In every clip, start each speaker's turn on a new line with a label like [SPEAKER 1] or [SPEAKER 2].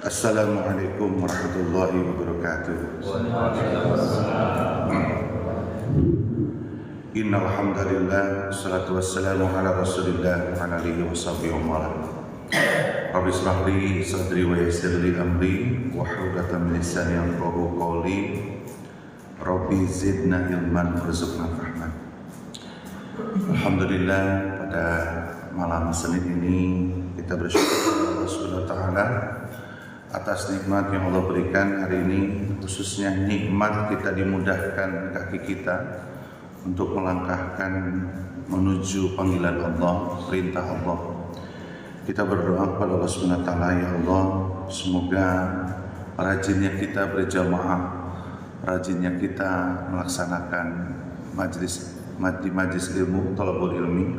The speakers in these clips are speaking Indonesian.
[SPEAKER 1] Assalamualaikum warahmatullahi wabarakatuh. Innal hamdalillah wassalatu wassalamu ala Rasulillah wa ala alihi washabihi wa man Rabbi ishrah li sadri wa yassir li amri wa hlul min lisani yafqahu qawli. Rabbi zidna ilman warzuqna fahman. Alhamdulillah, pada malam Senin ini kita bersyukur kepada Allah Subhanahu wa taala atas nikmat yang Allah berikan hari ini, khususnya nikmat kita dimudahkan kaki kita untuk melangkahkan menuju panggilan Allah, perintah Allah. Kita berdoa kepada Allah Subhanahu wa taala, ya Allah, semoga rajinnya kita berjamaah, rajinnya kita melaksanakan majlis ilmu, thalabul ilmi.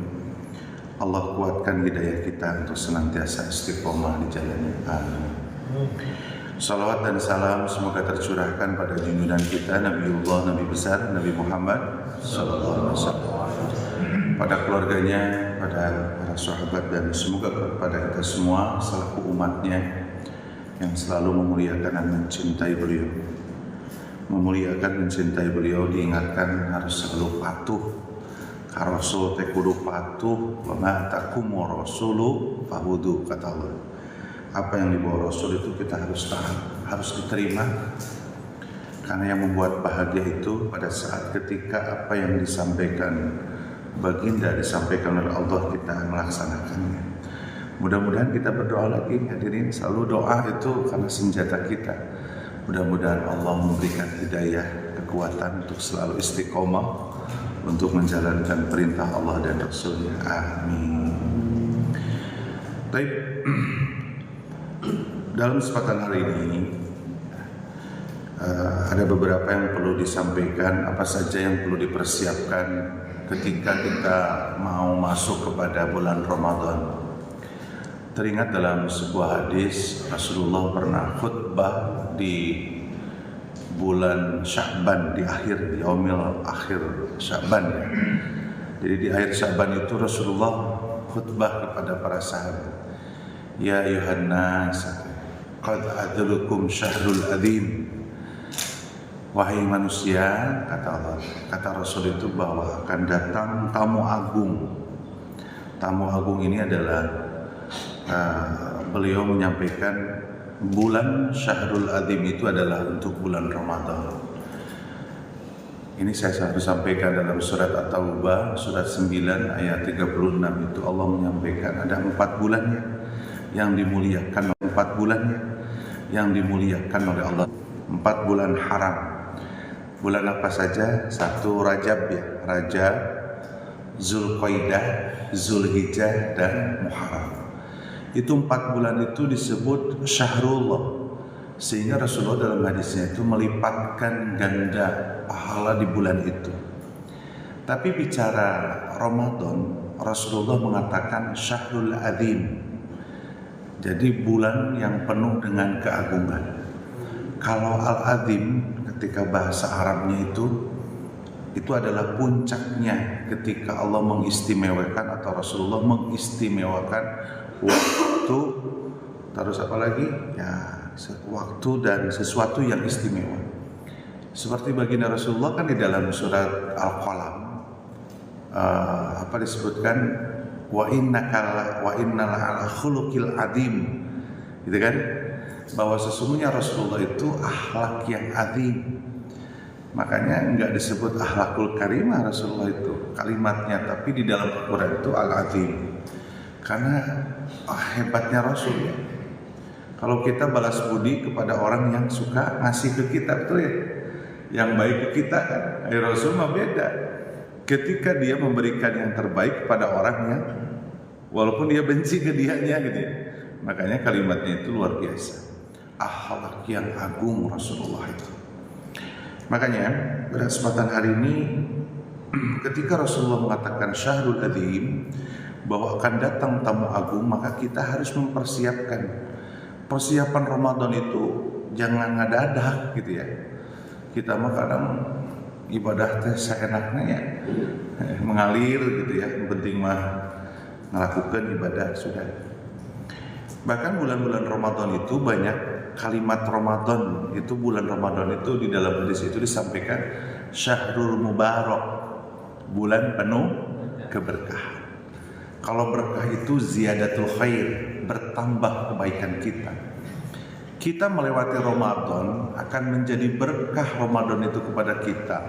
[SPEAKER 1] Allah kuatkan hidayah kita untuk senantiasa istiqomah di jalannya. Amin. Salawat dan salam semoga tercurahkan pada junjungan kita Nabiullah, Nabi besar, Nabi Muhammad sallallahu alaihi wasallam, pada keluarganya, pada para sahabat, dan semoga kepada kita semua selaku umatnya yang selalu memuliakan dan mencintai beliau. Memuliakan, mencintai beliau, diingatkan harus selalu patuh. Rasul teh kudu patuh, wa ma taqumu rasulu fahudu, kata Allah. Apa yang dibawa Rasul itu kita harus tahan, harus diterima. Karena yang membuat bahagia itu pada saat ketika apa yang disampaikan baginda disampaikan oleh Allah, kita melaksanakannya. Mudah-mudahan kita berdoa lagi, hadirin, selalu doa itu karena senjata kita. Mudah-mudahan Allah memberikan hidayah, kekuatan untuk selalu istiqomah untuk menjalankan perintah Allah dan Rasulnya. Amin. Baik. Dalam kesempatan hari ini ada beberapa yang perlu disampaikan, apa saja yang perlu dipersiapkan ketika kita mau masuk kepada bulan Ramadan. Teringat dalam sebuah hadis, Rasulullah pernah khutbah di bulan Sya'ban, di akhir yaumil akhir Sya'ban ya. Jadi di akhir Sya'ban itu Rasulullah khutbah kepada para sahabat. Ya ayuhan nas, qad adlukum syahrul adzim. Wahai manusia, kata Allah, kata Rasul itu bahwa akan datang tamu agung. Tamu agung ini adalah beliau menyampaikan bulan syahrul adzim itu adalah untuk bulan Ramadan. Ini saya harus sampaikan dalam surat At-Taubah, surat 9 ayat 36 itu Allah menyampaikan ada 4 bulannya yang dimuliakan, 4 bulannya yang dimuliakan oleh Allah. 4 bulan haram. Bulan apa saja? 1 Rajab ya, Rajab, Zulqaidah, Zulhijjah, dan Muharram. Itu 4 bulan itu disebut syahrullah, sehingga Rasulullah dalam hadisnya itu melipatkan ganda pahala di bulan itu. Tapi bicara Ramadan, Rasulullah mengatakan syahrul adzim. Jadi bulan yang penuh dengan keagungan. Kalau al-adzim ketika bahasa Arabnya itu adalah puncaknya ketika Allah mengistimewakan atau Rasulullah mengistimewakan waktu, terus apa lagi? Ya, waktu dan sesuatu yang istimewa. Seperti baginda Rasulullah kan di dalam surat Al-Qalam apa disebutkan? Wa innal ala khuluqil adzim, gitu kan? Bahwa sesungguhnya Rasulullah itu akhlak yang adzim. Makanya enggak disebut akhlakul karimah Rasulullah itu kalimatnya, tapi di dalam Al-Qur'an itu al-adzim. Karena hebatnya Rasul ya. Kalau kita balas budi kepada orang yang suka ngasih ke kita, betul ya? Yang baik ke kita kan. Rasul mah beda. Ketika dia memberikan yang terbaik kepada orangnya, walaupun dia benci ke dianya gitu ya. Makanya kalimatnya itu luar biasa. Akhlak yang agung Rasulullah itu. Makanya pada kesempatan hari ini ketika Rasulullah mengatakan syahrul adzim, bahwa akan datang tamu agung, maka kita harus mempersiapkan. Persiapan Ramadan itu jangan ngadadak gitu ya. Kita mah kadang ibadah teh seenaknya ya, mengalir gitu ya. Yang penting mah melakukan ibadah sudah. Bahkan bulan-bulan Ramadan itu banyak kalimat Ramadan itu, bulan Ramadan itu di dalam hadis itu disampaikan syahrul mubarak, bulan penuh keberkahan. Kalau berkah itu ziyadatul khair, bertambah kebaikan kita. Kita melewati Ramadan akan menjadi berkah Ramadan itu kepada kita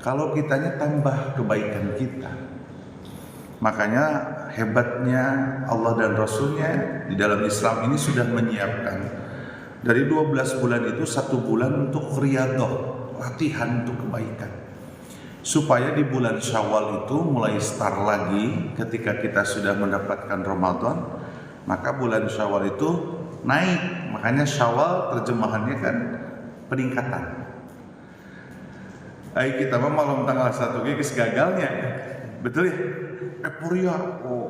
[SPEAKER 1] kalau kitanya tambah kebaikan kita. Makanya hebatnya Allah dan Rasulnya di dalam Islam ini sudah menyiapkan dari 12 bulan itu 1 bulan untuk riyadhah, latihan untuk kebaikan, supaya di bulan Syawal itu mulai start lagi. Ketika kita sudah mendapatkan Ramadan, maka bulan Syawal itu naik. Makanya Syawal terjemahannya kan peningkatan. Kita mah malam tanggal 1 geus gagalnya. Betul ya? Euforia,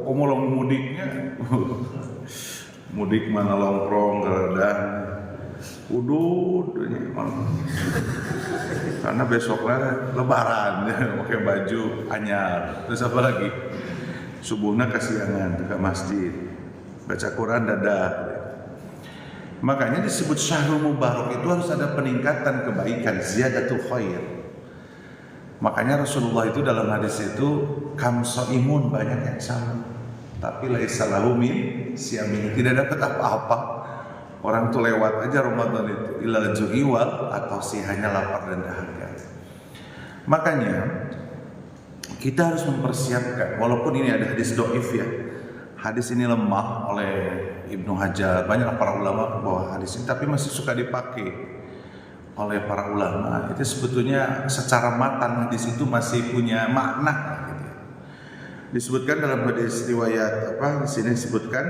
[SPEAKER 1] omolong mudiknya. Mudik mana longkrong keredang. Udud karena besoknya lebaran, pakai baju anyar. Terus apa lagi? Subuhnya kesiangan ke masjid, baca Quran dadah. Makanya disebut syahrul mubarak itu harus ada peningkatan kebaikan, ziyadatul khair. Makanya Rasulullah itu dalam hadis itu kamsoimun, banyak yang sama, tapi laisa lahu min siyamin, tidak dapat apa-apa. Orang tuh lewat aja Ramadan itu ilal ju'iwal, atau sih hanya lapar dan dahaga. Makanya kita harus mempersiapkan, walaupun ini ada hadis doif ya, hadis ini lemah oleh Ibnu Hajar, banyak para ulama bahwa hadis ini, tapi masih suka dipakai oleh para ulama. Itu sebetulnya secara matan hadis itu masih punya makna gitu. Disebutkan dalam hadis riwayat di sini disebutkan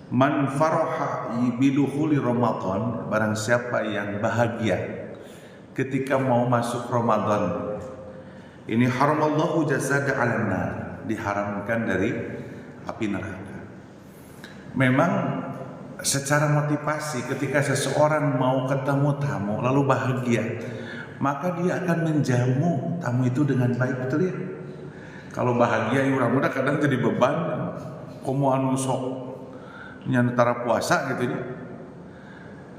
[SPEAKER 1] man faraha bidukhuli Ramadan, barang siapa yang bahagia ketika mau masuk Ramadan, ini haramallahu jazada 'alan nar, diharamkan dari api neraka. Memang secara motivasi, ketika seseorang mau ketemu tamu lalu bahagia, maka dia akan menjamu tamu itu dengan baik, betul ya? Kalau bahagia orang muda kadang jadi beban, komo anu sok nyantara puasa gitu nya.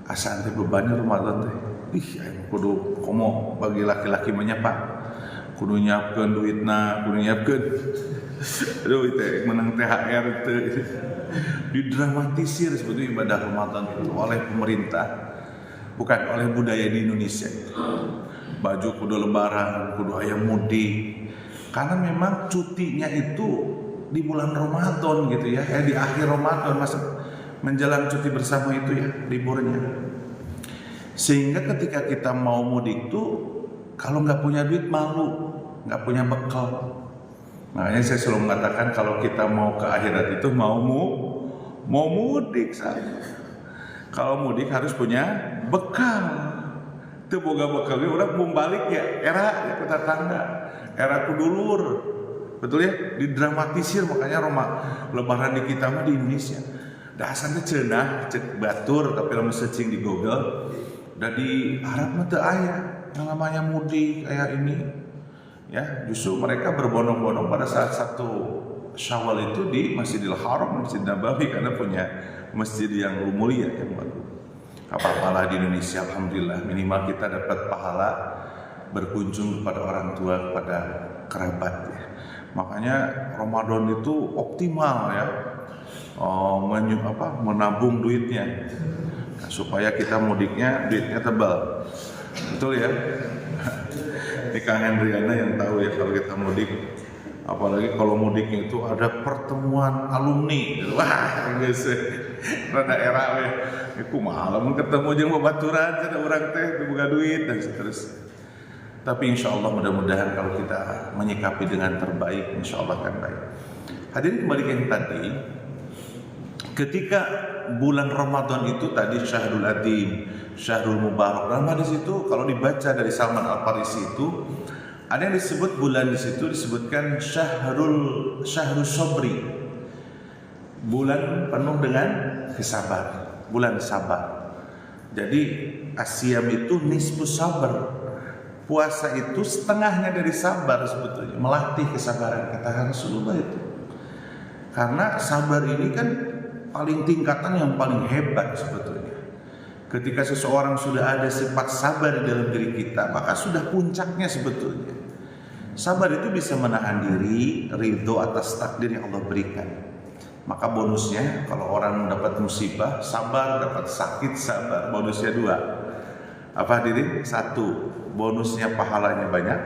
[SPEAKER 1] Asa teh bebannya Ramadan teh. Kudu komo bagi laki-laki menyapa. Kudu nyiapkeun duitna, kudu nyiapkeun. Aduh teh menang THR teh. Didramatisir sebetulnya ibadah Ramadan itu oleh pemerintah, bukan oleh budaya di Indonesia. Baju kudu lebaran, kudu aya mudik, karena memang cutinya itu di bulan Ramadan gitu ya, di akhir Ramadan, masuk menjelang cuti bersama itu ya, liburnya. Sehingga ketika kita mau mudik tuh, kalau nggak punya duit malu, nggak punya bekal. Makanya saya selalu mengatakan kalau kita mau ke akhirat itu mau mudik saja. Kalau mudik harus punya bekal. Itu boga bekalnya orang mau balik ya, era ya tetangga, era kudulur. Betul ya? Didramatisir, makanya lebaran di kita mah di Indonesia. Dasarnya cenah, cek batur, tapi lamun searching di Google, dan di Arab mah teu aya yang namanya mudik kayak ini. Ya, justru mereka berbondong-bondong pada saat 1 Syawal itu di Masjidil Haram, Masjid Nabawi, karena punya masjid yang mulia yang bagus. Apa-apalah di Indonesia, alhamdulillah minimal kita dapat pahala berkunjung kepada orang tua, kepada kerabat ya. Makanya Ramadan itu optimal ya, menabung duitnya supaya kita mudiknya duitnya tebal, betul ya. Ini Kang Hendriana yang tahu ya kalau kita mudik, apalagi kalau mudiknya itu ada pertemuan alumni, wah geus rada era we, iku malam ketemu jeung babaturan cenah urang teh boga duit dan seterusnya. Tapi insya Allah mudah-mudahan kalau kita menyikapi dengan terbaik, insya Allah akan baik. Hadirin kembali ke yang tadi, ketika bulan Ramadan itu tadi Syahrul Adhim, Syahrul Mubarak, dalam hadis itu kalau dibaca dari Salman Al-Farisi itu ada yang disebut bulan di situ disebutkan Syahrul Sobri, bulan penuh dengan kesabaran, bulan sabar. Jadi asyam itu nisfus sabar, puasa itu setengahnya dari sabar sebetulnya, melatih kesabaran, kata Rasulullah itu. Karena sabar ini kan paling tingkatan yang paling hebat sebetulnya. Ketika seseorang sudah ada sifat sabar di dalam diri kita, maka sudah puncaknya sebetulnya. Sabar itu bisa menahan diri, ridho atas takdir yang Allah berikan. Maka bonusnya kalau orang dapat musibah, sabar, dapat sakit, sabar. Bonusnya 2. Apa hadirin? 1, bonusnya pahalanya banyak.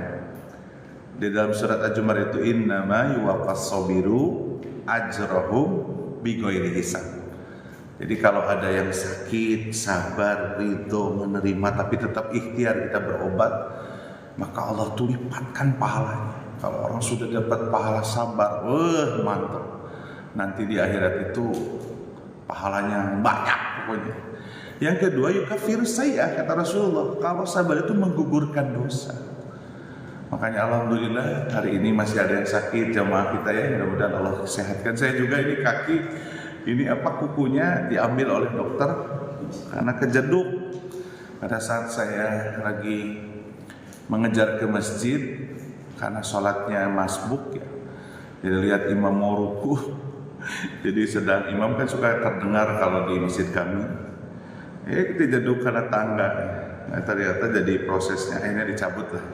[SPEAKER 1] Di dalam surat Al-Zumar itu innama yuwaffas sabiru ajrahum bighairi hisab. Jadi kalau ada yang sakit, sabar, ridho, menerima, tapi tetap ikhtiar kita berobat, maka Allah tuh lipatkan pahalanya. Kalau orang sudah dapat pahala sabar, mantap. Nanti di akhirat itu pahalanya banyak pokoknya. Yang kedua, yukaffiru sayyi'ah, kata Rasulullah. Kalau sabar itu menggugurkan dosa. Makanya alhamdulillah hari ini masih ada yang sakit jamaah kita ya, mudah-mudahan Allah sehatkan. Saya juga ini kaki, ini kukunya diambil oleh dokter karena kejeduk. Pada saat saya lagi mengejar ke masjid karena sholatnya masbuk ya, jadi lihat imam mau ruku, jadi sedang imam kan suka terdengar kalau di masjid kami, kita jeduk karena tangga. Nah, ternyata jadi prosesnya akhirnya dicabut lah.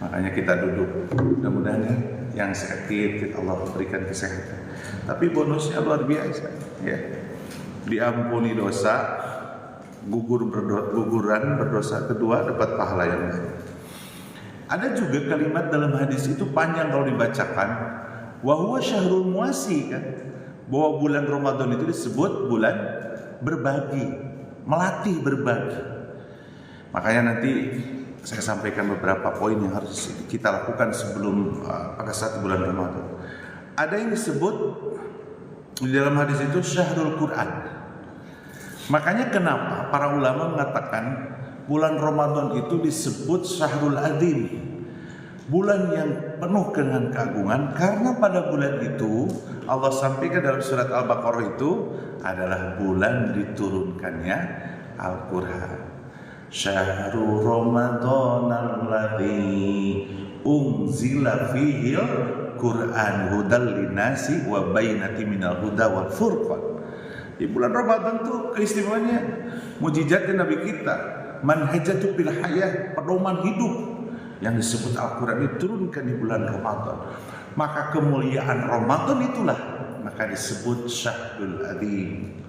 [SPEAKER 1] Makanya kita duduk. Mudah-mudahan yang sakit Allah berikan kesehatan. Tapi bonusnya luar biasa ya. Diampuni dosa, guguran berdosa kedua, dapat pahala yang banyak. Ada juga kalimat dalam hadis itu panjang kalau dibacakan, wa huwa syahrul muwasi, kan, bahwa bulan Ramadan itu disebut bulan berbagi, melatih berbagi. Makanya nanti saya sampaikan beberapa poin yang harus kita lakukan sebelum pada saat bulan Ramadan. Ada yang disebut di dalam hadis itu syahrul Quran. Makanya kenapa para ulama mengatakan bulan Ramadan itu disebut syahrul adzim, bulan yang penuh dengan keagungan, karena pada bulan itu Allah sampaikan dalam surat Al-Baqarah itu adalah bulan diturunkannya Al-Quran. Syahrul Ramadan alladzi unzila fihi Quran hudal linasi wa bainatin minal huda wal furqan. Di bulan Ramadan tuh keistimewaannya mujizatnya Nabi kita, manhajatu fil hayah, pedoman hidup yang disebut Al-Quran diturunkan di bulan Ramadan. Maka kemuliaan Ramadan itulah maka disebut syahrul adzim.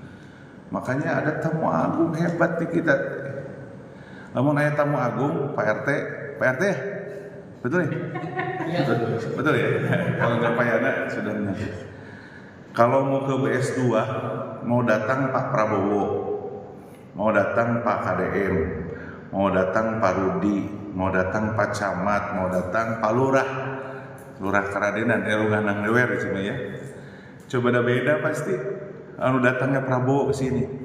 [SPEAKER 1] Makanya ada tamu agung hebat di kita. Namun ayat tamu agung, Pak RT ya? Betul ya? Betul ya? Kalau nggak Pak Yana sudah mengerti. Kalau mau ke BS2, mau datang Pak Prabowo, mau datang Pak KDM, mau datang Pak Rudi, mau datang Pak Camat, mau datang Pak Lurah Keradenan, Nang Lewer di sini ya. Coba ada beda pasti. Anu datangnya Prabowo ke sini.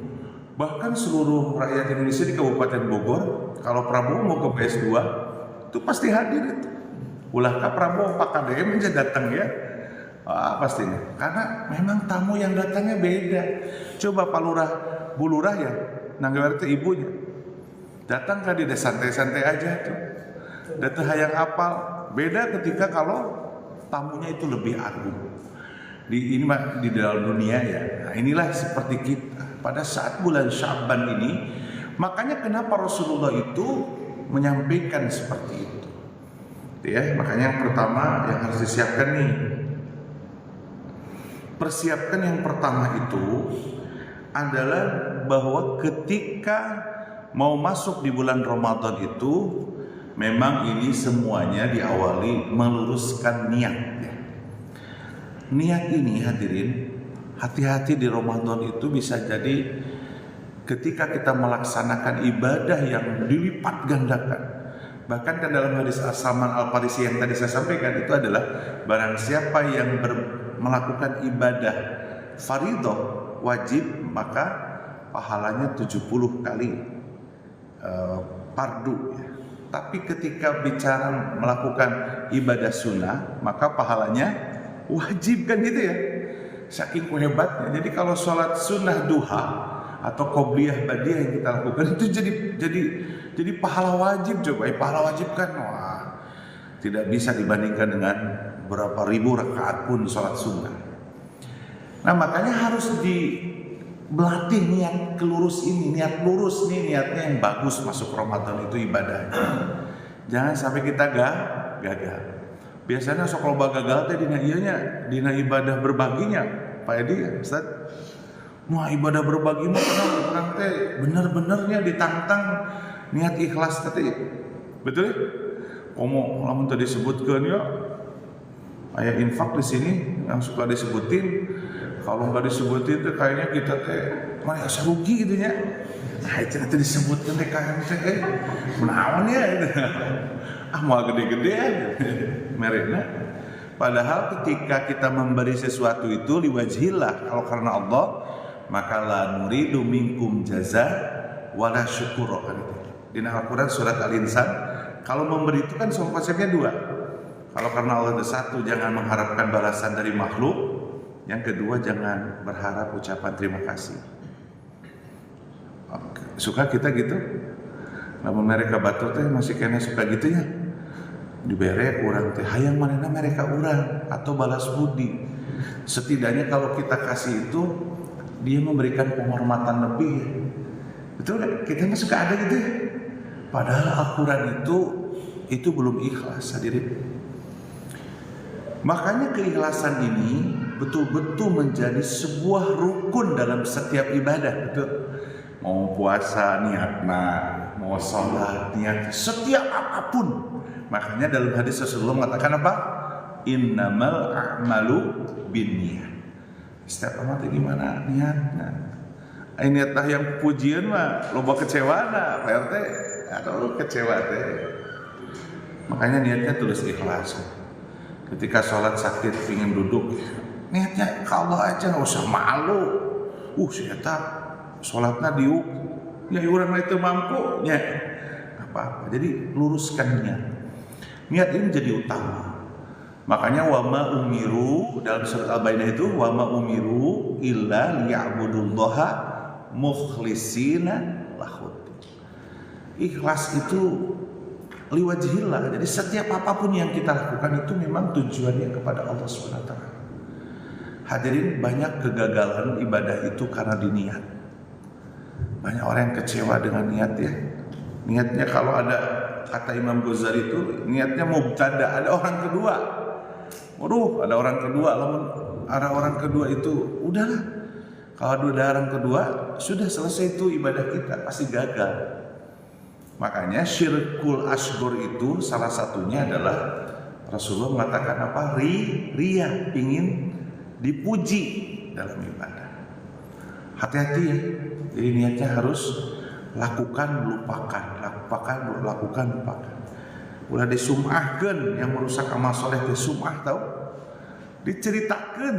[SPEAKER 1] Bahkan seluruh rakyat Indonesia di Kabupaten Bogor, kalau Prabowo mau ke PS2, itu pasti hadir itu. Ulahkah Prabowo, Pak KDM aja datang ya? Pastinya. Karena memang tamu yang datangnya beda. Coba Pak Lurah, Bu Lurah ya, Nanggawer itu ibunya. Datang kan dia santai-santai aja tuh. Datang hayang apal. Beda ketika kalau tamunya itu lebih agung. Ini di dalam dunia ya. Nah, inilah seperti kita pada saat bulan Sya'ban ini. Makanya kenapa Rasulullah itu menyampaikan seperti itu. Ya, makanya yang pertama yang harus disiapkan nih. Persiapkan yang pertama itu adalah bahwa ketika mau masuk di bulan Ramadan itu memang ini semuanya diawali meluruskan niat. Niat ini hadirin, hati-hati di Ramadan itu bisa jadi ketika kita melaksanakan ibadah yang dilipat gandakan. Bahkan kan dalam hadis As-Salman Al-Farisi yang tadi saya sampaikan itu adalah barang siapa yang melakukan ibadah fardhu wajib maka pahalanya 70 kali fardu ya. Tapi ketika bicara melakukan ibadah sunnah maka pahalanya wajib, kan gitu ya. Saking hebatnya. Jadi kalau sholat sunnah duha atau qobliyah badiah yang kita lakukan itu jadi pahala wajib. Coba pahala wajib kan wah, tidak bisa dibandingkan dengan berapa ribu rakaat pun sholat sunnah. Nah makanya harus Berlatih niat kelurus ini, niat lurus nih, niatnya yang bagus masuk Ramadan itu ibadah. Jangan sampai kita gagal. Biasanya sok loba gagal teh dina ibadah berbaginya, Pak Edi ya, Ustaz. Wah, ibadah berbagi mah orang teh bener-benernya ditantang niat ikhlas tadi. Betul ya? Komo lamun tadi disebutkeun ya. Aya infak di sini yang suka disebutin. Kalau nggak disebutin tuh kayaknya kita teh mana asa rugi gitu nya. Nah, itu disebutkan teh kayaknya teh menawan ya gitu. Mau gede-gedean merekna. Padahal ketika kita memberi sesuatu itu liwajhillah, kalau karena Allah, maka la nuridu minkum jaza wala syukur. Di Al-Quran surat Al-Insan, kalau memberi itu kan konsepnya dua. Kalau karena Allah itu satu, jangan mengharapkan balasan dari makhluk. Yang kedua, jangan berharap ucapan terima kasih. Suka kita gitu? Namun mereka batu teh masih kena suka gitu ya. Dibere orang teh hayang manehna mereka urang atau balas budi. Setidaknya kalau kita kasih itu dia memberikan penghormatan lebih. Betul kan? Kita mah suka ada gitu ya. Padahal Al-Quran itu belum ikhlas hadirin. Makanya keikhlasan ini betul-betul menjadi sebuah rukun dalam setiap ibadah. Betul. Mau puasa niatna, mau sholat niat, setiap apapun. Makanya dalam hadis Rasulullah mengatakan apa? Innamal a'malu binniyat. Setiap amal itu gimana niatnya? Niatlah yang pujian mah loba kecewana, Pak RT. Atau kecewa teh. Makanya niatnya tulis ikhlas. Ketika sholat sakit ingin duduk, niatnya ke Allah aja, nggak usah malu. Saya tak sholatnya diuk, ya orang itu mampu, ya apa-apa. Jadi luruskan niat. Niat ini jadi utama. Makanya wama umiru dalam surat Al-Baqarah itu wama umiru illa liya'budullaha mukhlisina lahud. Ikhlas itu liwajhillah. Jadi setiap apapun yang kita lakukan itu memang tujuannya kepada Allah SWT. Hadirin, banyak kegagalan ibadah itu karena diniat. Banyak orang yang kecewa dengan niat ya. Niatnya kalau ada kata Imam Ghazali itu niatnya mubtada, ada orang kedua. Waduh, ada orang kedua, lamun ada orang kedua itu udahlah. Kalau ada orang kedua sudah selesai itu ibadah kita pasti gagal. Makanya syirkul asghar itu salah satunya adalah Rasulullah mengatakan apa? Ria, ingin dipuji dalam ibadah. Hati-hati ya. Jadi niatnya harus lakukan, lupakan. Ulah disumahkeun yang merusak amal soleh teh sumah tahu? Diceritakan.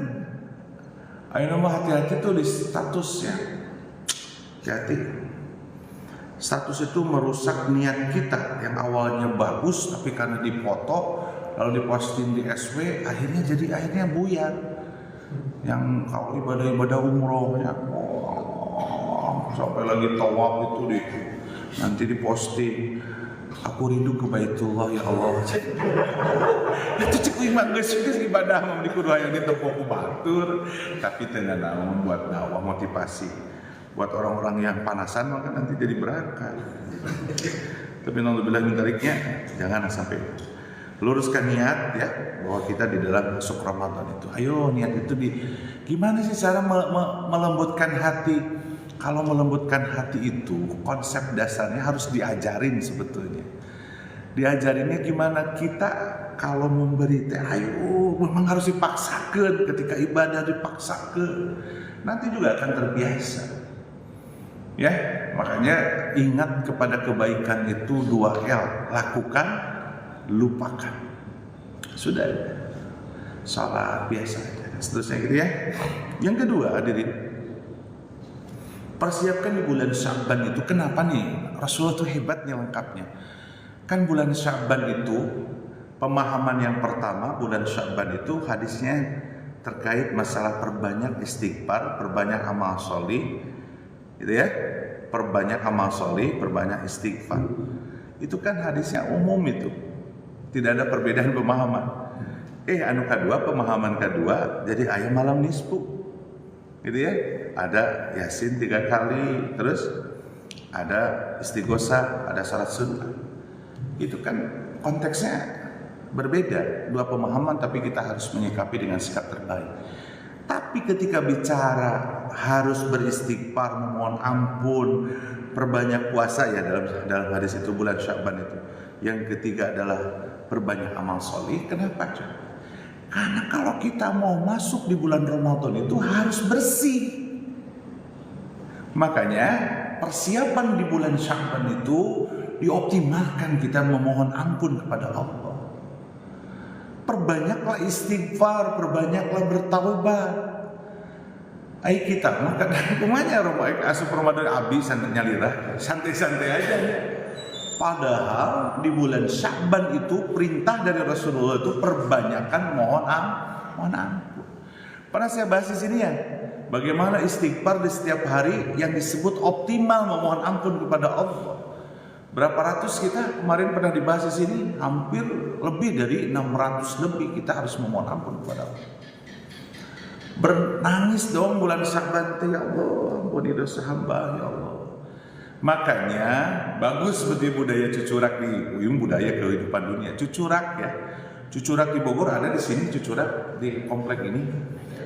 [SPEAKER 1] Ayeuna mah hati-hati tuh di statusnya. Hati-hati. Status itu merusak niat kita yang awalnya bagus, tapi karena dipoto lalu diposting di SW, akhirnya buyar. Yang kalau ibadah umrohnya, sampai lagi tawaf itu nanti diposting, aku rindu ke Baitullah ya Allah. Itu cek iman geus ibadah mah dikudu hayang ditempuh ku batur, tapi teu naon buat dakwah motivasi. Buat orang-orang yang panasan maka nanti jadi berangkat. Tapi naudzubillah min dzariknya jangan sampai. Luruskan niat ya bahwa kita di dalam masuk Ramadan itu. Ayo niat itu gimana sih cara melembutkan hati? Kalau melembutkan hati itu konsep dasarnya harus diajarin sebetulnya. Diajarinnya gimana? Kita kalau memberi teh ayo memang harus dipaksakan. Ketika ibadah dipaksakan, nanti juga akan terbiasa. Ya, makanya ingat kepada kebaikan itu 2L, lakukan, lupakan. Sudah, salat biasa aja. Seterusnya gitu ya. Yang kedua, hadirin, persiapkan di bulan Sya'ban itu. Kenapa nih? Rasulullah itu hebatnya lengkapnya. Kan bulan Sya'ban itu pemahaman yang pertama, bulan Sya'ban itu hadisnya terkait masalah perbanyak istighfar, perbanyak amal sholih. Gitu ya, perbanyak amal sholih, perbanyak istighfar. Itu kan hadisnya umum itu, tidak ada perbedaan pemahaman. Anu kedua, pemahaman kedua, jadi ayat malam nisfu, gitu ya. ada Yasin 3 kali, terus ada istighosah, ada salat sunnah. Itu kan konteksnya berbeda, dua pemahaman, tapi kita harus menyikapi dengan sikap terbaik. Tapi ketika bicara harus beristighfar, memohon ampun, perbanyak puasa ya dalam hadis itu bulan Sya'ban itu. Yang ketiga adalah perbanyak amal soleh. Kenapa? Karena kalau kita mau masuk di bulan Ramadan itu harus bersih. Makanya persiapan di bulan Sya'ban itu dioptimalkan, kita memohon ampun kepada Allah. Perbanyaklah istighfar, perbanyaklah bertaubat. Ayo kita, maka kumanya asup Ramadan habis nyalira, santai-santai aja. Padahal di bulan Sya'ban itu perintah dari Rasulullah itu perbanyakan mohon ampun. Pernah saya bahas di sini ya, bagaimana istighfar di setiap hari yang disebut optimal memohon ampun kepada Allah. Berapa ratus kita kemarin pernah dibahas di sini, hampir lebih dari 600 lebih kita harus memohon ampun kepada Allah. Bernangis dong bulan Sya'ban, ya Allah, ampuni dosa hamba ya Allah. Makanya bagus seperti budaya cucurak di budaya kehidupan dunia. Cucurak ya, cucurak di Bogor ada, di sini cucurak di komplek ini.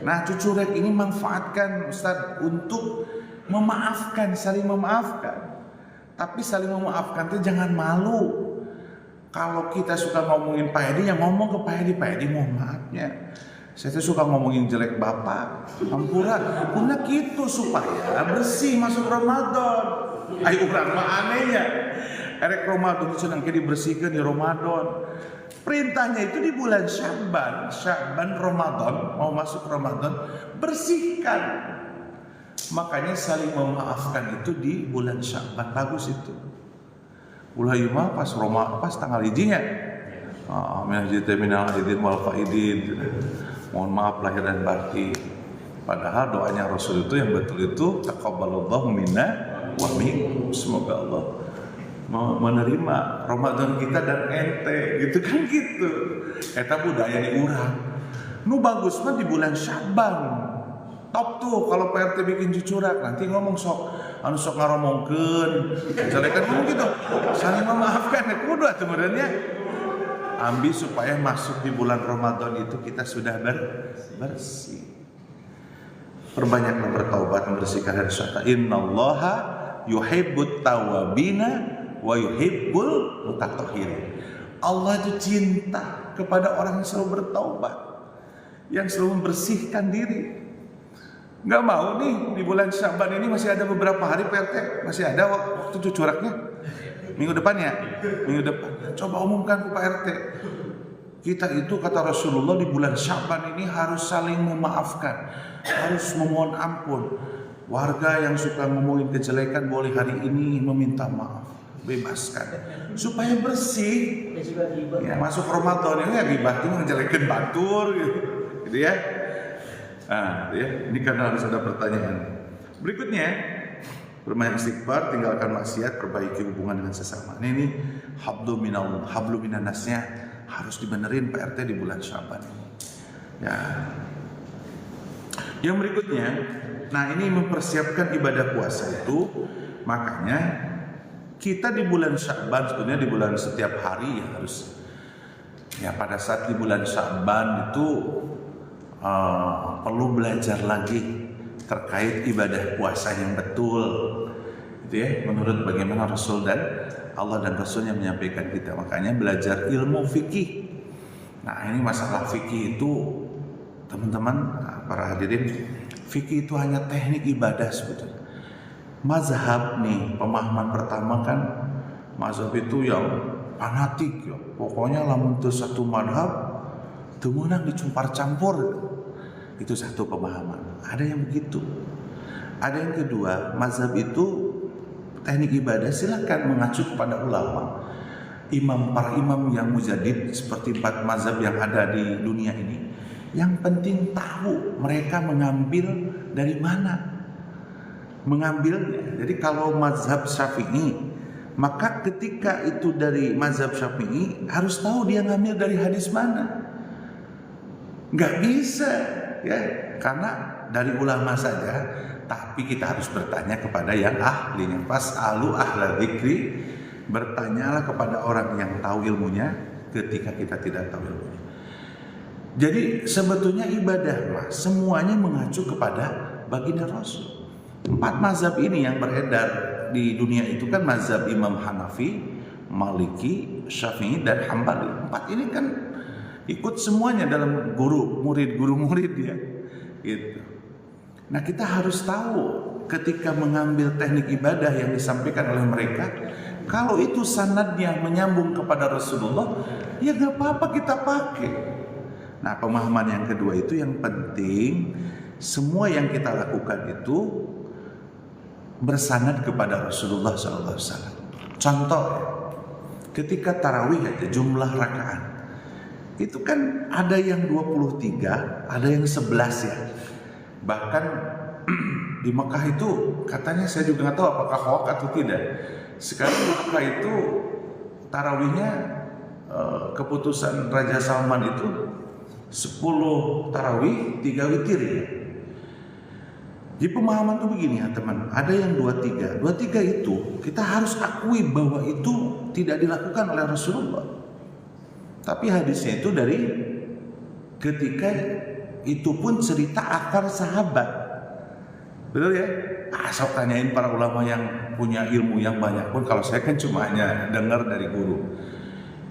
[SPEAKER 1] Nah cucurak ini manfaatkan Ustaz untuk memaafkan, saling memaafkan. Tapi saling memaafkan itu jangan malu. Kalau kita suka ngomongin Pak Edi, yang ngomong ke Pak Edi, mohon maafnya, saya tuh suka ngomongin jelek bapak, ampura, punya gitu supaya bersih masuk Ramadan. Ayo urang mah anehnya, erek Ramadan itu sedang dibersihkan di Ramadan. Perintahnya itu di bulan Sya'ban Ramadan, mau masuk Ramadan, bersihkan. Makanya saling memaafkan itu di bulan Sya'ban, bagus itu. Ulah mah pas tanggal hijinya. Minal aidin wal faidin. Mohon maaf lahir dan batin. Padahal doanya Rasul itu yang betul itu taqabbalallahu minna wa minkum. Semoga Allah menerima Ramadan kita dan ente, gitu kan gitu. Eta budaya di urang. Nu bagus mah di bulan Sya'ban. Top tuh kalau PRT bikin cucurak, nanti ngomong sok ngaromongkeun. Misalnya kan ngomong gitu, saling memaafkan ya kudu atuh meureunnya. Ambi supaya masuk di bulan Ramadan itu kita sudah bersih. Perbanyaklah bertaubat, membersihkan hati kita. Innallaha yuhibbut tawwabina wa yuhibbul mutatahhirin. Allah itu cinta kepada orang yang selalu bertaubat, yang selalu membersihkan diri. Nggak mau nih di bulan Sya'ban ini masih ada beberapa hari PRT, masih ada waktu cucuraknya. Minggu depan ya, minggu depan. Coba umumkan ke Pak RT. Kita itu kata Rasulullah di bulan Sya'ban ini harus saling memaafkan, harus memohon ampun. Warga yang suka ngomongin kejelekan boleh hari ini meminta maaf, bebaskan supaya bersih. Ya, masuk Ramadan ini ya gibah itu ngejelekin batur gitu ya. Nah, ya, ini karena harus ada pertanyaan. Berikutnya, berbanyak istighfar, tinggalkan maksiat, perbaiki hubungan dengan sesama. Ini hablu minannasnya harus dibenerin Pak RT di bulan Sya'ban. Ya. Yang berikutnya, nah ini mempersiapkan ibadah puasa itu, makanya kita di bulan Sya'ban sebenarnya di bulan setiap hari ya harus. Ya pada saat di bulan Sya'ban itu perlu belajar lagi terkait ibadah puasa yang betul, gitu ya, menurut bagaimana Rasul dan Allah dan Rasulnya menyampaikan kita. Makanya belajar ilmu fikih. Nah ini masalah fikih itu teman-teman para hadirin, fikih itu hanya teknik ibadah sebetulnya. Mazhab nih, pemahaman pertama kan mazhab itu yang fanatik ya. Pokoknya lamun teu satu madhab teu meunang dicampur-campur. Itu satu pemahaman. Ada yang begitu. Ada yang kedua, mazhab itu teknik ibadah silakan mengacu kepada ulama. Para imam yang mujadid seperti 4 mazhab yang ada di dunia ini. Yang penting tahu mereka mengambil dari mana. Mengambilnya. Jadi kalau mazhab Syafi'i, maka ketika itu dari mazhab Syafi'i harus tahu dia ngambil dari hadis mana. Nggak bisa. Ya, karena dari ulama saja Tapi kita harus bertanya kepada yang ahlinya. Fas'alu ahla dzikri, bertanyalah kepada orang yang tahu ilmunya ketika kita tidak tahu ilmunya. Jadi sebetulnya ibadah semuanya mengacu kepada baginda Rasul. 4 mazhab ini yang beredar di dunia itu kan mazhab Imam Hanafi, Maliki, Syafi'i, dan Hambali. 4 ini kan ikut semuanya dalam guru murid ya. Gitu. Nah, kita harus tahu ketika mengambil teknik ibadah yang disampaikan oleh mereka, kalau itu sanadnya menyambung kepada Rasulullah, ya gak apa-apa kita pakai. Nah, pemahaman yang kedua itu yang penting, semua yang kita lakukan itu bersanad kepada Rasulullah SAW. Contoh, ketika tarawih aja jumlah rakaat itu kan ada yang 23, ada yang 11 ya. Bahkan di Mekah itu katanya, saya juga nggak tahu apakah hoax atau tidak. Sekarang di Mekah itu tarawihnya keputusan Raja Salman itu 10 tarawih 3 witir ya. Di pemahaman itu begini ya teman, ada yang 23 itu kita harus akui bahwa itu tidak dilakukan oleh Rasulullah. Tapi hadisnya itu dari ketika itu pun cerita akar sahabat. Betul ya? Sok tanyain para ulama yang punya ilmu yang banyak pun, kalau saya kan cuma hanya dengar dari guru.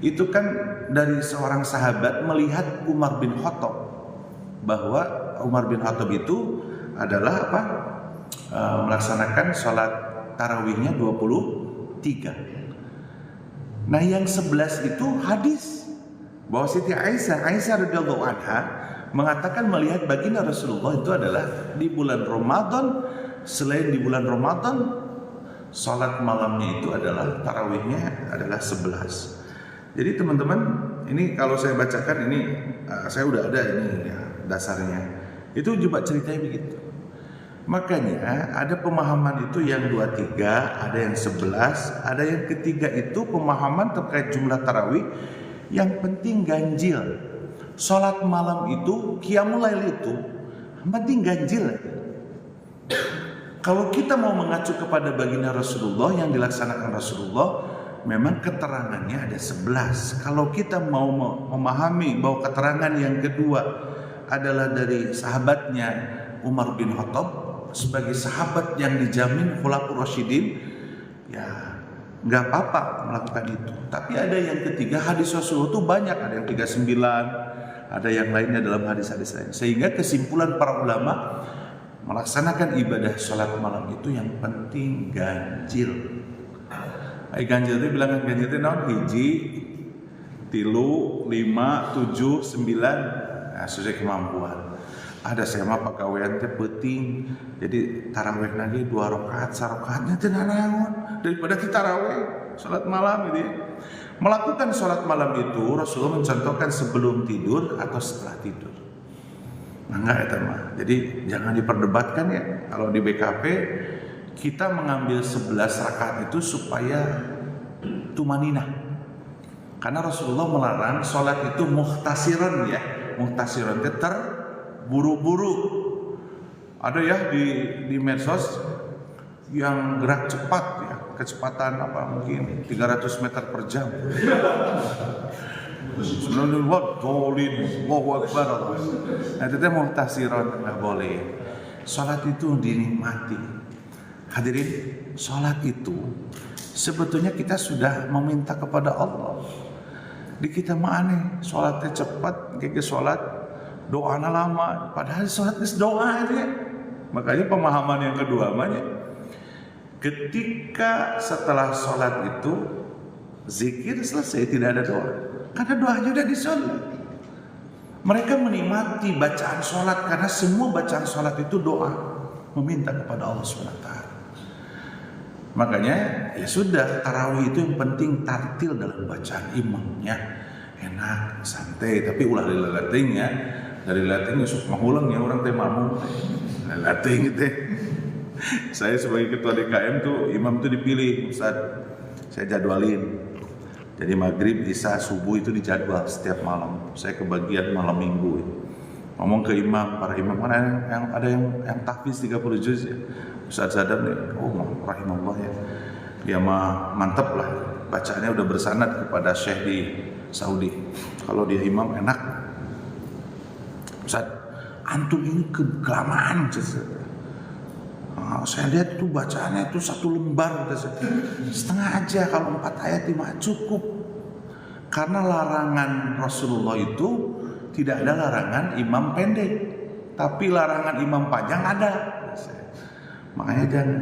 [SPEAKER 1] Itu kan dari seorang sahabat melihat Umar bin Khattab, bahwa Umar bin Khattab itu adalah melaksanakan sholat tarawihnya 23. Nah, yang 11 itu hadis bahwa Siti Aisyah radhiyallahu anha mengatakan melihat baginda Rasulullah itu adalah di bulan Ramadan. Selain di bulan Ramadan, sholat malamnya itu adalah tarawihnya adalah 11. Jadi teman-teman, ini kalau saya bacakan ini saya udah ada ini ya, dasarnya. Itu juga ceritanya begitu. Makanya ada pemahaman itu yang 23, ada yang 11, ada yang ketiga itu pemahaman terkait jumlah tarawih. Yang penting ganjil. Sholat malam itu, qiyamul lail itu, yang penting ganjil. Kalau kita mau mengacu kepada baginda Rasulullah yang dilaksanakan Rasulullah, memang keterangannya ada 11. Kalau kita mau memahami bahwa keterangan yang kedua adalah dari sahabatnya Umar bin Khattab sebagai sahabat yang dijamin khulafaur rasyidin, ya nggak apa-apa melakukan itu. Tapi ada yang ketiga, hadis Rasulullah itu banyak, ada yang 39, ada yang lainnya dalam hadis-hadis lain. Sehingga kesimpulan para ulama melaksanakan ibadah sholat malam itu yang penting ganjil. Ganjil itu bilangan ganjil itu naon? Hiji, 3, 5, 7, 9. Nah, sesuai kemampuan. Ada saya mah pagawean teh penting. Jadi tarawih lagi 2 rakaat, 1 rakaatnya teh naon daripada kita tarawih salat malam gitu ya. Melakukan salat malam itu Rasulullah mencontohkan sebelum tidur atau setelah tidur. Nah, enggak ya teman. Jadi jangan diperdebatkan ya. Kalau di BKP kita mengambil 11 rakaat itu supaya tumaninah. Karena Rasulullah melarang salat itu muhtasiran ya. Muhtasiran itu terburu-buru. Ada ya di medsos yang gerak cepat ya, kecepatan mungkin 300 meter per jam. Nah, itu muhtasiran, nggak boleh. Salat itu dinikmati. Hadirin, salat itu sebetulnya kita sudah meminta kepada Allah. Di kita mah aneh, salatnya cepat, kayak salat doanya lama, padahal salat itu doa aja. Makanya pemahaman yang kedua namanya, ketika setelah salat itu zikir selesai, tidak ada doa, karena doanya udah disolat. Mereka menikmati bacaan salat karena semua bacaan salat itu doa, meminta kepada Allah SWT. Makanya ya sudah, tarawih itu yang penting tartil dalam bacaan imamnya, enak, santai, tapi ulah lelating ya. Dari lating sok mahulang ya orang teh makmum. Lating teh. Saya sebagai ketua DKM tuh imam tuh dipilih, Ustaz. Saya jadwalin. Jadi maghrib, isya, subuh itu dijadwal setiap malam. Saya kebagian malam minggu. ngomong ke imam, para imam kan ada yang tahfiz 30 juz ya. Ustaz Zadam nih, rahimahullah ya. Ya mantap lah, bacaannya udah bersanad kepada syekh di Saudi. Kalau dia imam enak. Ustaz, antum ini kelamaan. Saya lihat itu bacaannya itu 1 lembar, setengah aja, kalau 4 ayat 5 cukup. Karena larangan Rasulullah itu tidak ada larangan imam pendek, tapi larangan imam panjang ada. Makanya jangan,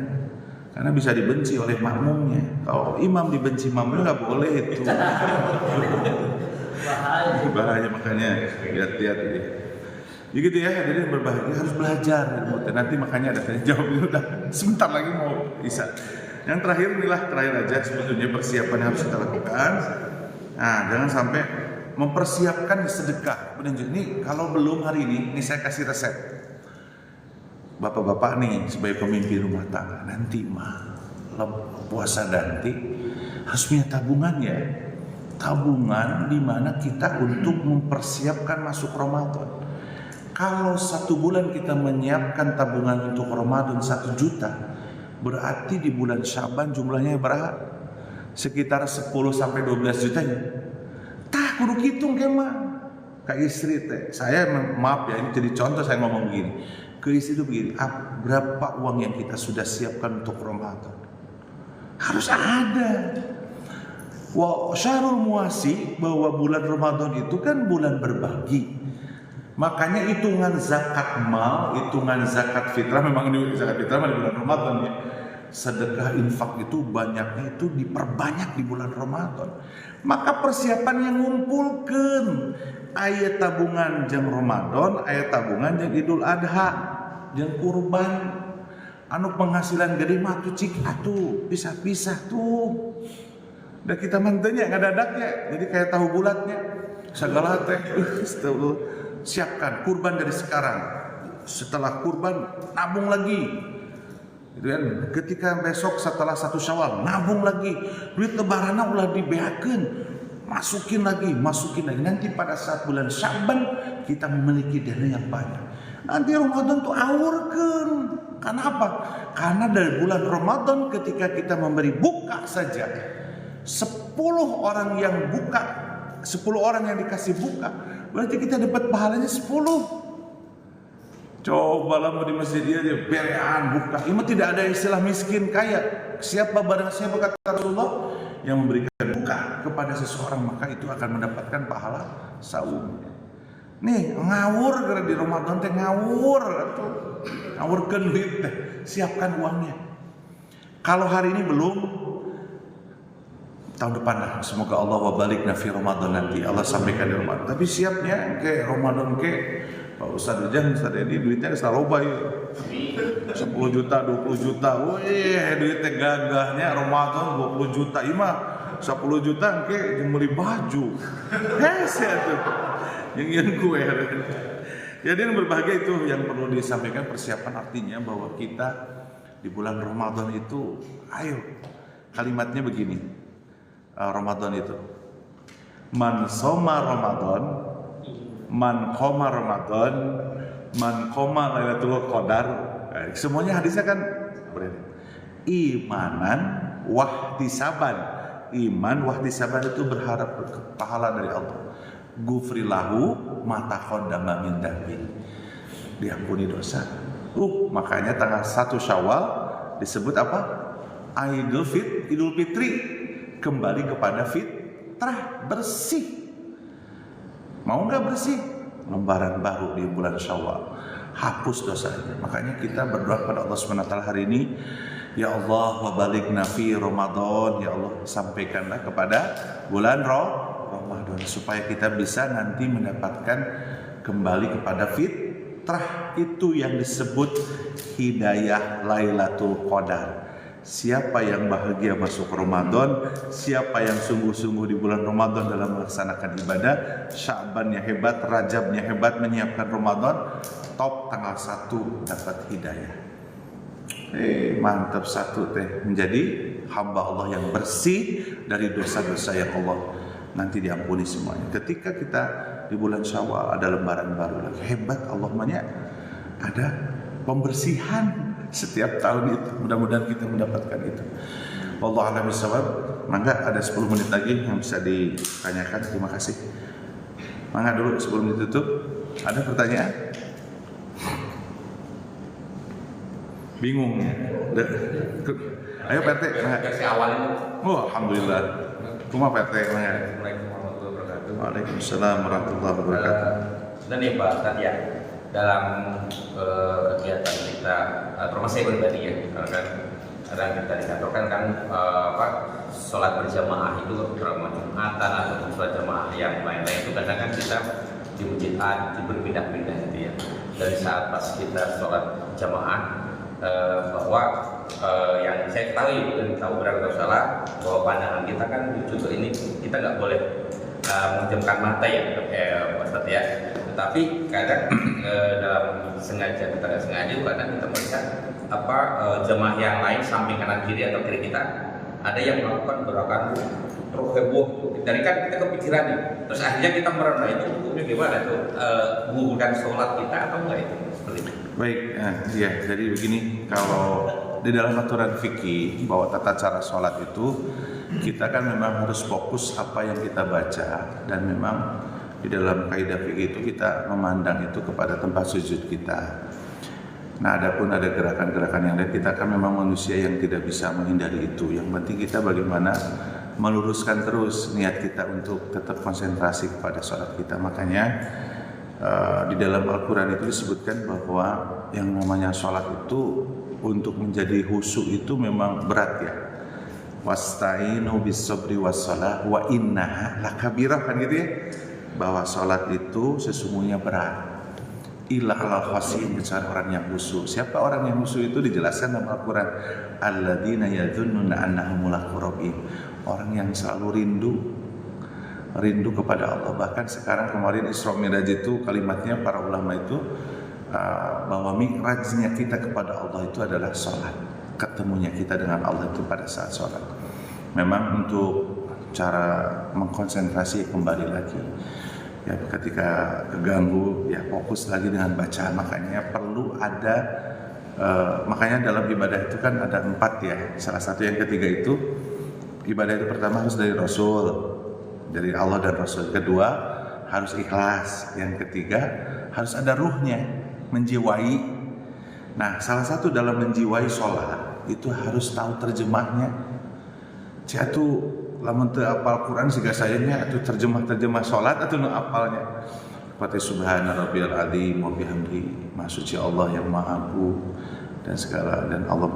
[SPEAKER 1] karena bisa dibenci oleh makmumnya. Kalau imam dibenci makmumnya nggak boleh itu. Bahaya, makanya hati-hati. Begitu ya, hadirin berbahagia, harus belajar. Nanti makanya ada tanya jawab itu udah sebentar lagi mau bisa. Yang terakhir inilah, terakhir aja sebetulnya persiapan yang harus kita lakukan. Nah, jangan sampai mempersiapkan sedekah. Ini kalau belum hari ini saya kasih resep. Bapak-bapak nih sebagai pemimpin rumah tangga, nanti puasa nanti harus punya tabungan ya. Tabungan di mana kita untuk mempersiapkan masuk Ramadan. Kalau 1 bulan kita menyiapkan tabungan untuk Ramadan 1 juta, berarti di bulan Syaban jumlahnya berapa? Sekitar 10 sampai 12 juta ya. Tah kudu hitung kemah. Kayak istri teh. Saya maaf ya, ini jadi contoh saya ngomong begini. Ke istri itu begini, berapa uang yang kita sudah siapkan untuk Ramadan? Harus ada. Wa syahrul muwasi, bahwa bulan Ramadan itu kan bulan berbagi. Makanya hitungan zakat mal, hitungan zakat fitrah, memang ini zakat fitrah di bulan Ramadan ya. Sedekah infak itu banyaknya itu diperbanyak di bulan Ramadan. Maka persiapan yang ngumpulkan ayat tabungan jam Ramadan, ayat tabungan jam Idul Adha, jam kurban. Anu penghasilan gede mah tuh cik atuh pisah-pisah tuh. Dan kita mantennya ngadadak ya. Jadi kayak tahu bulatnya. Segala teh siapkan kurban dari sekarang. Setelah kurban nabung lagi. Ketika besok setelah 1 Syawal nabung lagi, duit lebaranna ulah dibeakeun, masukin lagi. Nanti pada saat bulan Syaban kita memiliki dana yang banyak. Nanti Ramadan tuh awurkeun. Karena apa? Karena dari bulan Ramadan ketika kita memberi buka saja, 10 orang yang buka, 10 orang yang dikasih buka, berarti kita dapat pahalanya 10. Cobalah mau di masjid dia berean buka. Ini tidak ada istilah miskin kaya. Barang siapa kata Rasulullah yang memberikan buka kepada seseorang, maka itu akan mendapatkan pahala saum. Nih ngawur gara di Ramadan teh ngawur atuh. Ngawurkeun duit teh, siapkan uangnya. Kalau hari ini belum, tahun depan lah. Semoga Allah wabalikna fi Ramadan nanti. Allah sampaikan di Ramadan. Tapi siapnya ke Ramadan ke Pak Ustadz Ujang, Ustadz Edi duitnya saroba ya 10 juta, 20 juta. Wih, duitnya gagahnya Ramadan 20 juta. Ima 10 juta ke beli baju. Hese tuh. Yang kue. Jadi yang berbahagia itu yang perlu disampaikan, persiapan artinya bahwa kita di bulan Ramadan itu, ayo kalimatnya begini. Ramadan itu man soma Ramadan, man qoma Ramadan, man qoma Lailatul Qadar. Semuanya hadisnya kan imanan wahtisaban. Iman wahtisaban itu berharap pahala dari Allah. Gufrilahu ma taqaddama min dzambi. Diampuni dosa. Makanya tanggal 1 Syawal disebut apa? Idul Fitri. Kembali kepada fitrah, bersih. Mau nggak bersih? Lembaran baru di bulan Syawal, hapus dosanya. Makanya kita berdoa kepada Allah SWT hari ini, ya Allah wabalighna fi Ramadan, ya Allah sampaikanlah kepada bulan Ramadan supaya kita bisa nanti mendapatkan kembali kepada fitrah itu yang disebut hidayah Lailatul Qadar. Siapa yang bahagia masuk Ramadan, siapa yang sungguh-sungguh di bulan Ramadan dalam melaksanakan ibadah, Sya'bannya hebat, Rajabnya hebat menyiapkan Ramadan, top tanggal 1 dapat hidayah. Mantap satu teh, menjadi hamba Allah yang bersih dari dosa-dosa yang Allah nanti diampuni semuanya. Ketika kita di bulan Syawal ada lembaran baru lagi. Hebat Allahumma, ada pembersihan setiap tahun itu. Mudah-mudahan kita mendapatkan itu. Wallahu a'lam bishawab. Mangga ada 10 menit lagi yang bisa ditanyakan. Terima kasih. Mangga dulu 10 menit tutup. Ada pertanyaan? Bingung. Ayo PT.
[SPEAKER 2] Kasih awalnya.
[SPEAKER 1] Oh, alhamdulillah. Kuma PT.
[SPEAKER 2] Assalamualaikum warahmatullahi wabarakatuh.
[SPEAKER 1] Waalaikumsalam warahmatullahi wabarakatuh.
[SPEAKER 2] Dan nih Pak tadi ya, dalam kegiatan kita, termasuk saya pribadi ya, karena kan ada kita di kantor kan sholat berjamaah itu terutama Jumatan atau sholat jamaah yang lain-lain itu kadang kan kita di masjid di berpindah-pindah gitu ya. Dari saat pas kita sholat jamaah bahwa yang saya ketahui dan tahu benar atau salah bahwa pandangan kita kan justru ini kita nggak boleh menjamkan mata ya Ustaz ya. Tetapi kadang dalam sengaja kita nggak sengaja kadang kita melihat jemaah yang lain samping kanan kiri atau kiri kita ada yang melakukan gerakan terus heboh dari kan kita kepikiran nih terus akhirnya kita merenung itu hukumnya gimana tuh menggugurkan sholat kita atau enggak itu seperti itu.
[SPEAKER 1] Baik, ya jadi begini, kalau di dalam aturan fikih bahwa tata cara sholat itu kita kan memang harus fokus apa yang kita baca, dan memang di dalam kaidah fikih itu kita memandang itu kepada tempat sujud kita. Nah, adapun ada gerakan-gerakan yang lain, kita kan memang manusia yang tidak bisa menghindari itu. Yang penting kita bagaimana meluruskan terus niat kita untuk tetap konsentrasi kepada sholat kita. Makanya di dalam Al-Quran itu disebutkan bahwa yang namanya sholat itu untuk menjadi khusyuk itu memang berat ya. Wasta'inu bis-sabri was-shalah wa innaha lakabirah, kan gitu ya. Bahwa sholat itu sesungguhnya berat. Illa alal khasyin, kecuali orang yang khusyuk. Siapa orang yang khusyuk itu dijelaskan dalam Al-Quran. Alladzina yadhunnuna annahum mulaqu rabbihim. Orang yang selalu rindu kepada Allah. Bahkan sekarang kemarin Isra Mi'raj itu kalimatnya para ulama itu bahwa mi'rajnya kita kepada Allah itu adalah sholat. Ketemunya kita dengan Allah itu pada saat sholat. Memang untuk cara mengkonsentrasi kembali lagi ya, ketika keganggu ya fokus lagi dengan bacaan. Makanya perlu ada makanya dalam ibadah itu kan ada 4 ya. Salah satu yang ketiga itu ibadah itu pertama harus dari Rasul, dari Allah dan Rasul. Kedua harus ikhlas. Yang ketiga harus ada ruhnya, menjiwai. Nah, salah satu dalam menjiwai sholat itu harus tahu terjemahnya. Saya tuh lamun teu apal Quran siga sayanya atau terjemah sholat atau nu apalnya. Seperti subhana rabbiyal azim wa bihamdi, maha suci Allah yang maha agung dan segala, dan Allah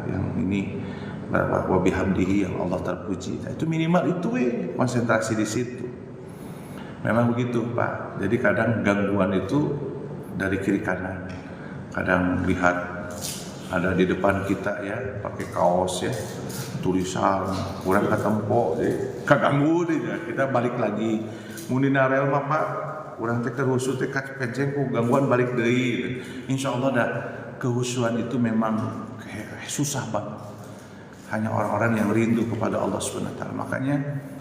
[SPEAKER 1] yang ini wa bihamdihi, yang Allah terpuji. Nah, itu minimal itu konsentrasi di situ. Memang begitu Pak. Jadi kadang gangguan itu dari kiri kanan. Kadang lihat ada di depan kita ya pakai kaos ya, tulisan kurang ketempo kaganggu deh ya. Kita balik lagi munina rel mah Pak, kurang teh kehusu teh kenceng ku gangguan balik deui. Insyaallah dah kehusuan itu memang susah banget. Hanya orang-orang yang rindu kepada Allah Subhanahu wa taala. Makanya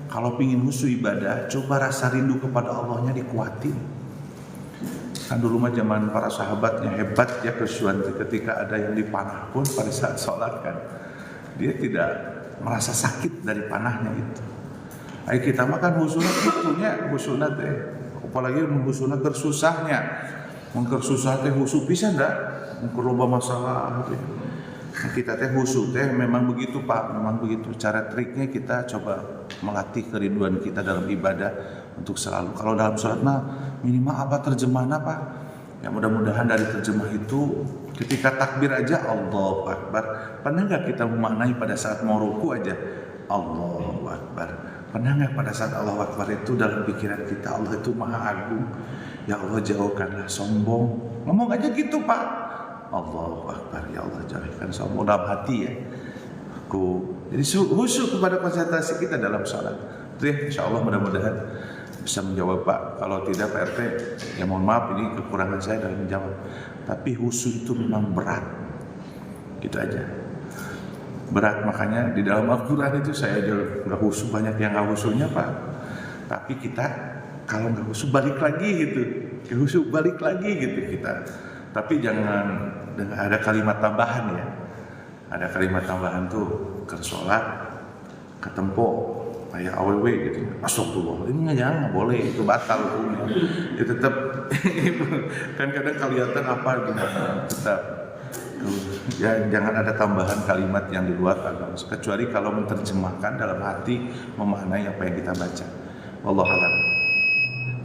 [SPEAKER 1] kalau pingin khusyuk ibadah, coba rasa rindu kepada Allahnya dikuatin. Kan dulu mah zaman para sahabatnya hebat ya kehusuan, ketika ada yang dipanah pun pada saat sholat kan dia tidak merasa sakit dari panahnya itu. Ayo kita makan khusyukna itunya, khusyukna teh apalagi khusyukna kersusahnya. Mun kersusah teh khusyuk pisan dah, mun loba masalah gitu. Nah, kita teh khusyuk teh memang begitu Pak, memang begitu. Cara triknya kita coba melatih kerinduan kita dalam ibadah untuk selalu. Kalau dalam sholat mah minimal apa terjemahan apa? Ya mudah-mudahan dari terjemah itu ketika takbir aja Allahu Akbar. Pernah nggak kita memaknai pada saat mau ruku aja Allahu Akbar? Pernah nggak pada saat Allahu Akbar itu dalam pikiran kita Allah itu maha agung? Ya Allah jauhkanlah sombong. Ngomong aja gitu Pak. Allahu Akbar, ya Allah jauhkan sombong dalam hati ya. Jadi khusyuk kepada konsentrasi kita dalam sholat. Itu ya, insya Allah mudah-mudahan bisa menjawab Pak. Kalau tidak Pak RT, ya mohon maaf ini kekurangan saya dalam menjawab. Tapi khusyuk itu memang berat. Gitu aja. Berat, makanya di dalam Al-Quran itu saya aja nggak khusyuk, banyak yang nggak khusyuknya Pak. Tapi kita kalau nggak khusyuk balik lagi gitu, khusyuk balik lagi gitu kita. Tapi jangan ada kalimat tambahan ya. Ada kalimat tambahan tuh ke sholat, ke tempo, kayak aww gitu. Astagfirullah, ini nggak boleh, itu batal hukumnya. Ya tetap kan kadang kelihatan apa gimana, tetap ya jangan ada tambahan kalimat yang di luar agama, kecuali kalau menerjemahkan dalam hati, memaknai apa yang kita baca. Wallahu a'lam.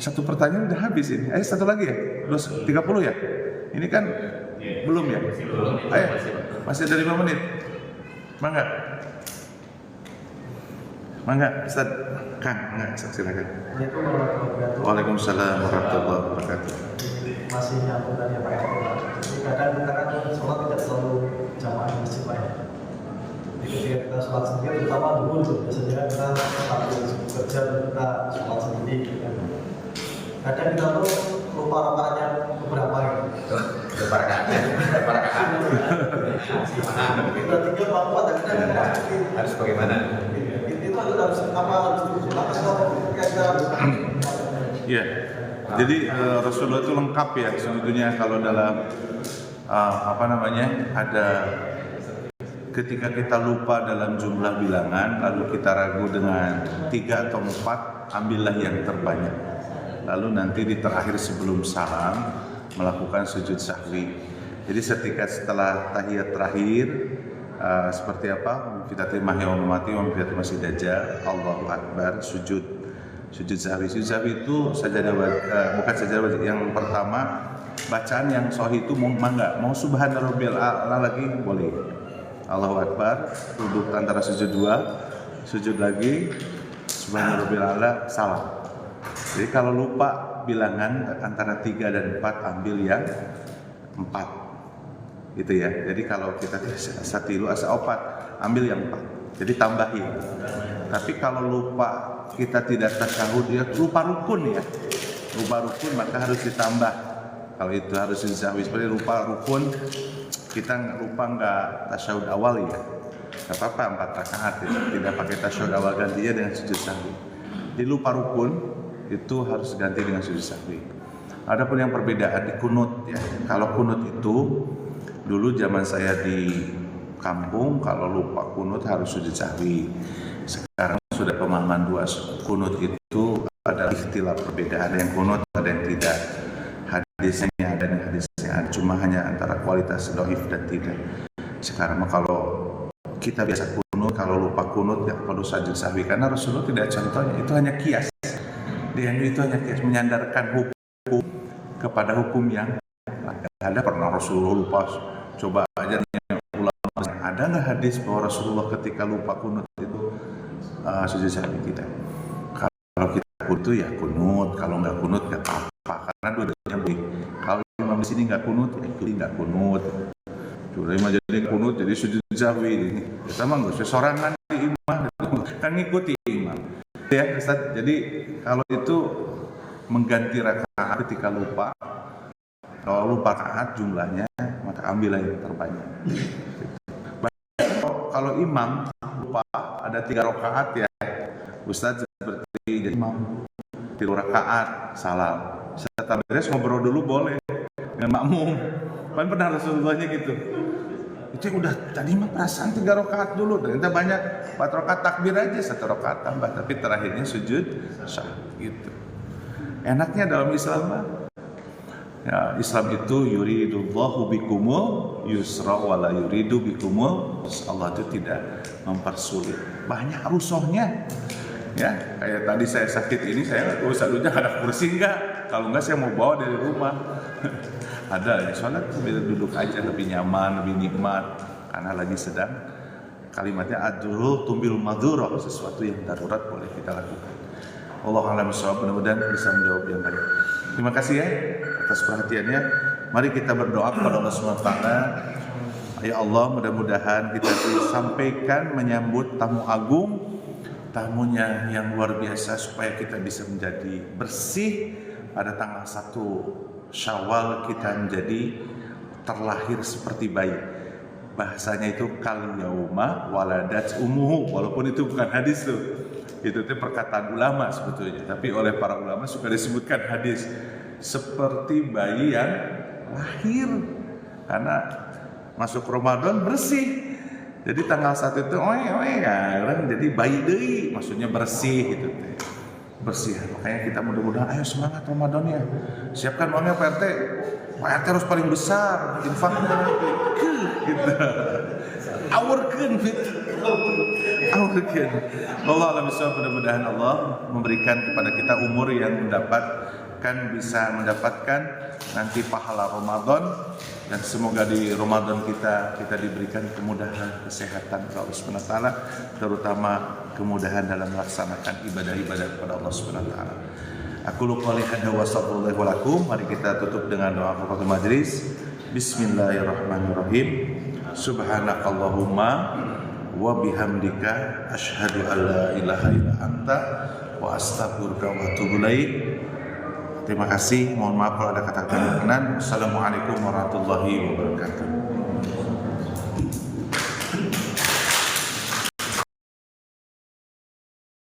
[SPEAKER 1] Satu pertanyaan udah habis ini. Satu lagi ya? 30 ya? Ini kan belum ya? Ayo, masih ada 5 menit. Mangga. Ustaz. Kang, Ustaz silakan. Waalaikumsalam warahmatullahi wabarakatuh.
[SPEAKER 3] Masih nyambung tadi Pak Eko. Kadang kita kan sholat tidak selalu jamaah di masjid Pak. Jadi ketika kita sholat sendiri, terutama dulu biasanya kita sambil bekerja kita sholat sendiri. Kadang kita tuh lupa rakaatnya beberapa gitu.
[SPEAKER 2] Lupa rakaatnya.
[SPEAKER 3] Kita tinggal mampu ada kita
[SPEAKER 2] Harus bagaimana?
[SPEAKER 3] itu harus apa kita harus
[SPEAKER 1] Iya. Jadi Rasulullah itu lengkap ya sebetulnya kalau dalam ada ketika kita lupa dalam jumlah bilangan lalu kita ragu dengan 3 atau 4, ambillah yang terbanyak. Lalu nanti di terakhir sebelum salam melakukan sujud sahwi. Jadi setelah tahiyat terakhir seperti apa? Kita terima hewan mati, kita masih dajjal, Allahu Akbar, sujud sahwi. Sujud sahwi itu sajadah bukan sajadah wajib. Yang pertama bacaan yang sahih itu mau subhana rabbiyal a'la lagi boleh. Allahu Akbar, duduk antara sujud 2, sujud lagi, subhana rabbiyal a'la, salam. Jadi kalau lupa bilangan antara 3 dan 4 ambil yang 4. Gitu ya. Jadi kalau kita satilu asa opat ambil yang 4. Jadi tambahin. Tapi kalau lupa kita tidak tasyahud ya lupa rukun ya. Lupa rukun maka harus ditambah. Kalau itu harus disahwi seperti lupa rukun kita lupa nggak tasyahud awal ya. Enggak apa-apa 4 rakaat ya. Tidak pakai tasyahud awal gantinya dengan sujud sahwi. Jadi lupa rukun itu harus ganti dengan sujud sahwi. Adapun yang perbedaan di kunut ya. Kalau kunut itu dulu zaman saya di kampung kalau lupa kunut harus sujud sahwi. Sekarang sudah pemahaman 2 kunut itu ada ikhtilaf perbedaan, ada yang kunut ada yang tidak. Hadisnya ada dan hadisnya ada, cuma hanya antara kualitas dhaif dan tidak. Sekarang kalau kita biasa kunut, kalau lupa kunut nggak perlu sujud sahwi karena Rasulullah tidak contohnya, itu hanya kias. Dia itu hanya kias menyandarkan hukum kepada hukum yang ada. Pernah Rasulullah lupa, coba aja ulama ada nggak hadis bahwa Rasulullah ketika lupa kunut itu sujud sahwi? Tidak. Kalau kita kunut ya kunut, kalau nggak kunut nggak apa-apa karena dua-duanya baik. Kalau imam di sini nggak kunut ya ikuti nggak kunut. Cuma jadi kunut jadi sujud sahwi. Kita mah nggak sesorangan di imam, kan ngikuti imam. Ya Ustaz, jadi kalau itu mengganti rakaat ketika lupa. Kalau lupa rakaat jumlahnya, maka ambillah yang terbanyak. Kalau imam lupa ada 3 rakaat ya, Ustaz seperti imam 3 rakaat salam. Setelah beres ngobrol dulu boleh dengan makmum. Kan pernah Rasulullahnya gitu. Itu udah tadi mah perasaan 3 rakaat dulu, dan kita banyak 4 rakaat takbir aja 1 rakaat tambah, tapi terakhirnya sujud sahwi gitu. Enaknya dalam Islam mah ya, Islam itu yuridullahu bikumul yusra wala yuridu bikumul. Allah itu tidak mempersulit. Banyak rusuhnya. Ya, kayak tadi saya sakit ini, saya Ustaz udah ada kursi enggak? Kalau enggak saya mau bawa dari rumah. Ada ya, sholat duduk aja lebih nyaman, lebih nikmat karena lagi sedang kalimatnya adul tumbil madhurah, sesuatu yang darurat boleh kita lakukan. Allah a'lam bishawab, mudah-mudahan bisa menjawab yang baik. Terima kasih ya atas perhatiannya. Mari kita berdoa kepada Allah SWT. Ya Allah, mudah-mudahan kita disampaikan menyambut tamu agung, tamunya yang luar biasa, supaya kita bisa menjadi bersih pada tanggal 1 Syawal, kita menjadi terlahir seperti bayi. Bahasanya itu kal yauma waladat umuhu, walaupun itu bukan hadis tuh. Itu perkataan ulama sebetulnya, tapi oleh para ulama suka disebutkan hadis seperti bayi yang lahir, karena masuk Ramadan bersih. Jadi tanggal 1 itu kan, jadi bayi deui, maksudnya bersih gitu teh. Bersih. Makanya kita mudah-mudahan ayo semangat Ramadan ya. Siapkan uangnya Pak RT. Pak RT harus paling besar infaknya gitu. Aurkeun Aurkeun. Allah alam bisawab, mudah-mudahan Allah memberikan kepada kita umur yang bisa mendapatkan nanti pahala Ramadan, dan semoga di Ramadan kita diberikan kemudahan, kesehatan oleh Allah Subhanahu wa taala, terutama kemudahan dalam melaksanakan ibadah-ibadah kepada Allah Subhanahu wa taala. Aku qouli hadza wa sallallahu wa lakum. Mari kita tutup dengan doa kafaratul majelis. Bismillahirrahmanirrahim. Subhanakallahumma wa bihamdika asyhadu an la ilaha illa anta wa astaghfiruka wa atubu ilaik. Terima kasih, mohon maaf kalau ada kata-kata berkenan. Assalamualaikum warahmatullahi wabarakatuh.